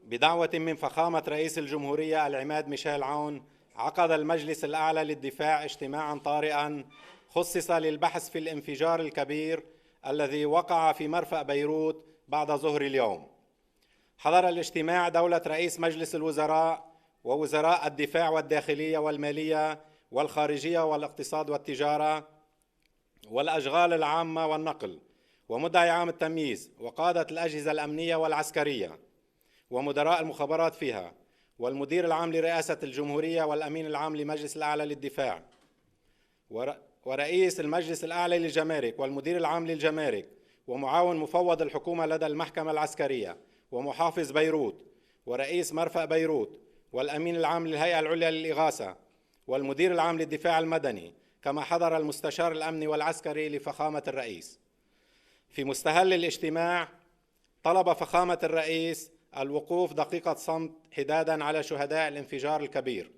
بدعوة من فخامة رئيس الجمهورية العماد ميشيل عون، عقد المجلس الأعلى للدفاع اجتماعاً طارئاً خصص للبحث في الانفجار الكبير الذي وقع في مرفأ بيروت بعد ظهر اليوم. حضر الاجتماع دولة رئيس مجلس الوزراء ووزراء الدفاع والداخلية والمالية والخارجية والاقتصاد والتجارة والأشغال العامة والنقل ومدعي عام التمييز وقادة الأجهزة الأمنية والعسكرية ومدراء المخابرات فيها والمدير العام لرئاسة الجمهورية والأمين العام لمجلس الأعلى للدفاع ورئيس المجلس الأعلى للجمارك والمدير العام للجمارك ومعاون مفوض الحكومة لدى المحكمة العسكرية ومحافظ بيروت ورئيس مرفأ بيروت والأمين العام للهيئة العليا للإغاثة والمدير العام للدفاع المدني، كما حضر المستشار الأمني والعسكري لفخامة الرئيس. في مستهل الاجتماع طلب فخامة الرئيس الوقوف دقيقة صمت حداداً على شهداء الانفجار الكبير،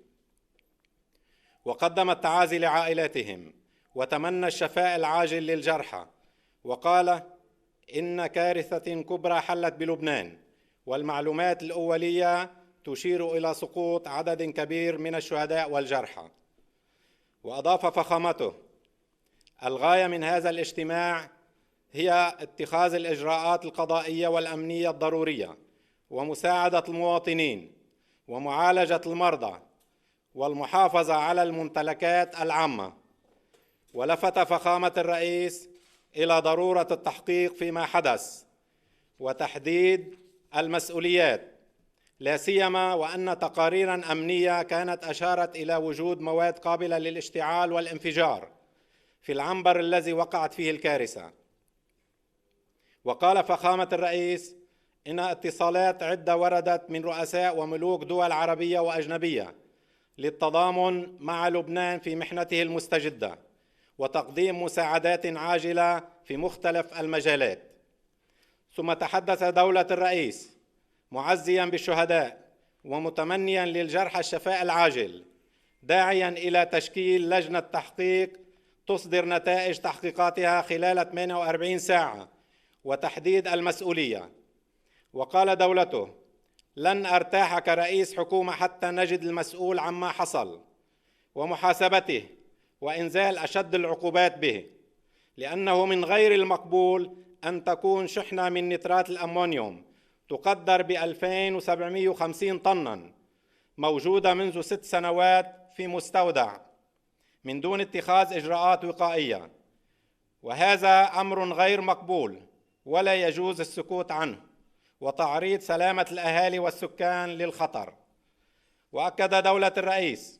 وقدم التعازي لعائلاتهم وتمنى الشفاء العاجل للجرحى، وقال إن كارثة كبرى حلت بلبنان والمعلومات الأولية تشير إلى سقوط عدد كبير من الشهداء والجرحى. وأضاف فخامته: الغاية من هذا الاجتماع هي اتخاذ الإجراءات القضائية والأمنية الضرورية ومساعدة المواطنين ومعالجة المرضى والمحافظة على الممتلكات العامة. ولفت فخامة الرئيس إلى ضرورة التحقيق فيما حدث وتحديد المسؤوليات، لا سيما وأن تقاريراً أمنية كانت أشارت إلى وجود مواد قابلة للاشتعال والانفجار في العنبر الذي وقعت فيه الكارثة. وقال فخامة الرئيس إن اتصالات عدة وردت من رؤساء وملوك دول عربية وأجنبية للتضامن مع لبنان في محنته المستجدة وتقديم مساعدات عاجلة في مختلف المجالات. ثم تحدث دولة الرئيس معزياً بالشهداء ومتمنياً للجرحى الشفاء العاجل، داعياً إلى تشكيل لجنة تحقيق تصدر نتائج تحقيقاتها خلال 48 ساعة وتحديد المسؤولية. وقال دولته: لن أرتاح كرئيس حكومة حتى نجد المسؤول عما حصل ومحاسبته وإنزال أشد العقوبات به، لأنه من غير المقبول أن تكون شحنة من نترات الأمونيوم تقدر ب2750 طناً موجودة منذ 6 سنوات في مستودع من دون اتخاذ إجراءات وقائية، وهذا أمر غير مقبول ولا يجوز السكوت عنه وتعريض سلامة الأهالي والسكان للخطر. وأكد دولة الرئيس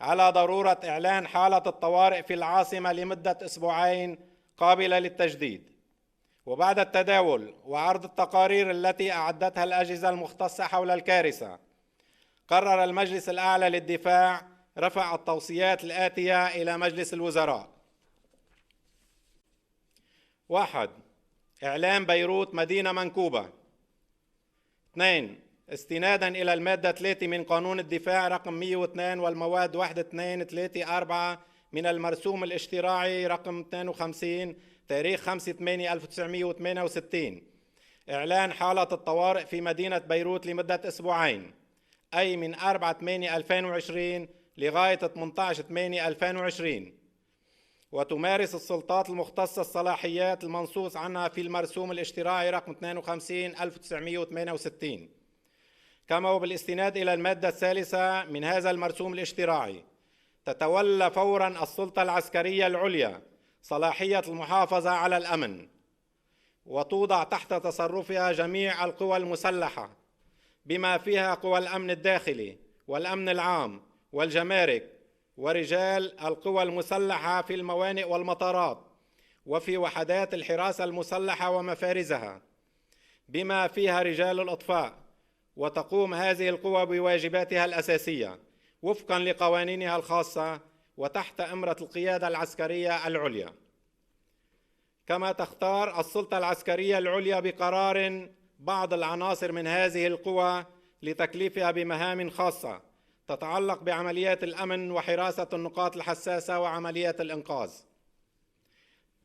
على ضرورة إعلان حالة الطوارئ في العاصمة لمدة 2 أسبوع قابلة للتجديد. وبعد التداول وعرض التقارير التي أعدتها الأجهزة المختصة حول الكارثة، قرر المجلس الأعلى للدفاع رفع التوصيات الآتية إلى مجلس الوزراء: 1. إعلان بيروت مدينة منكوبة. 2. استناداً إلى المادة 3 من قانون الدفاع رقم 102 والمواد 1 2 3 4 من المرسوم الاشتراعي رقم 52 تاريخ 5/8/1968 إعلان حالة الطوارئ في مدينة بيروت لمدة 2 أسبوع، أي من 4/8/2020 لغاية 18/8/2020. وتمارس السلطات المختصة الصلاحيات المنصوص عنها في المرسوم الاشتراعي رقم 52/1968. كما وبالاستناد إلى المادة 3 من هذا المرسوم الاشتراعي تتولى فوراً السلطة العسكرية العليا صلاحية المحافظة على الأمن، وتوضع تحت تصرفها جميع القوى المسلحة بما فيها قوى الأمن الداخلي والأمن العام والجمارك ورجال القوى المسلحة في الموانئ والمطارات وفي وحدات الحراسة المسلحة ومفارزها بما فيها رجال الإطفاء. وتقوم هذه القوى بواجباتها الأساسية وفقاً لقوانينها الخاصة وتحت إمرة القيادة العسكرية العليا. كما تختار السلطة العسكرية العليا بقرار بعض العناصر من هذه القوى لتكليفها بمهام خاصة تتعلق بعمليات الأمن وحراسة النقاط الحساسة وعمليات الإنقاذ.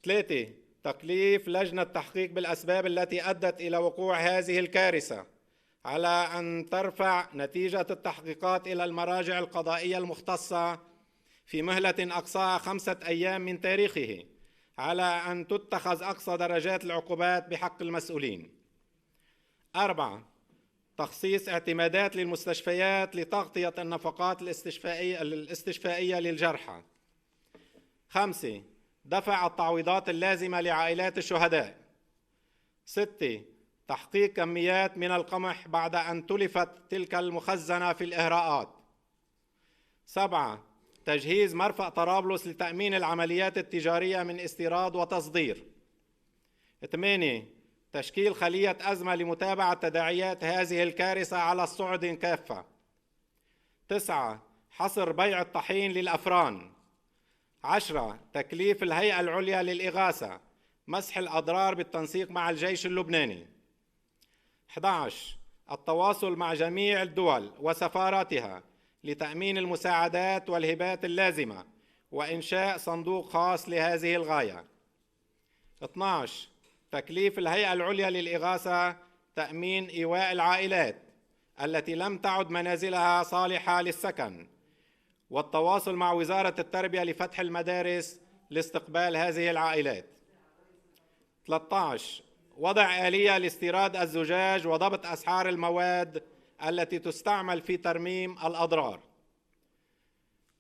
3. تكليف لجنة تحقيق بالأسباب التي أدت إلى وقوع هذه الكارثة على أن ترفع نتيجة التحقيقات إلى المراجع القضائية المختصة في مهلة أقصاها 5 أيام من تاريخه، على أن تتخذ أقصى درجات العقوبات بحق المسؤولين. 4. تخصيص اعتمادات للمستشفيات لتغطية النفقات الاستشفائية للجرحى. 5. دفع التعويضات اللازمة لعائلات الشهداء. 6. تحقيق كميات من القمح بعد أن تلفت تلك المخزنة في الإهراءات. 7. تجهيز مرفأ طرابلس لتأمين العمليات التجارية من استيراد وتصدير. 8. تشكيل خلية أزمة لمتابعة تداعيات هذه الكارثة على الصعد كافة. 9. حصر بيع الطحين للأفران. 10. تكليف الهيئة العليا للإغاثة مسح الأضرار بالتنسيق مع الجيش اللبناني. 11. التواصل مع جميع الدول وسفاراتها لتأمين المساعدات والهبات اللازمة وإنشاء صندوق خاص لهذه الغاية. 12. تكليف الهيئة العليا للإغاثة تأمين إيواء العائلات التي لم تعد منازلها صالحة للسكن، والتواصل مع وزارة التربية لفتح المدارس لاستقبال هذه العائلات. 13. وضع آلية لاستيراد الزجاج وضبط أسعار المواد التي تستعمل في ترميم الأضرار.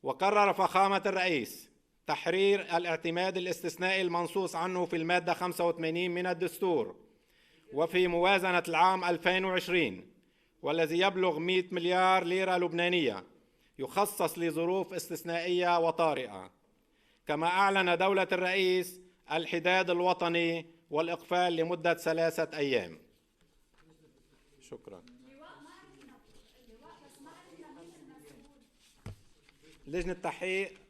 وقرر فخامة الرئيس تحرير الاعتماد الاستثنائي المنصوص عنه في المادة 85 من الدستور وفي موازنة العام 2020، والذي يبلغ 100 مليار ليرة لبنانية يخصص لظروف استثنائية وطارئة. كما أعلن دولة الرئيس الحداد الوطني والإقفال لمدة 3 أيام. شكرا. لجنة التحقيق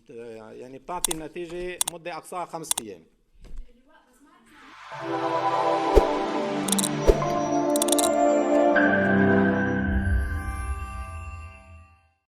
يعني بتعطي النتيجة مدة أقصاها 5 أيام.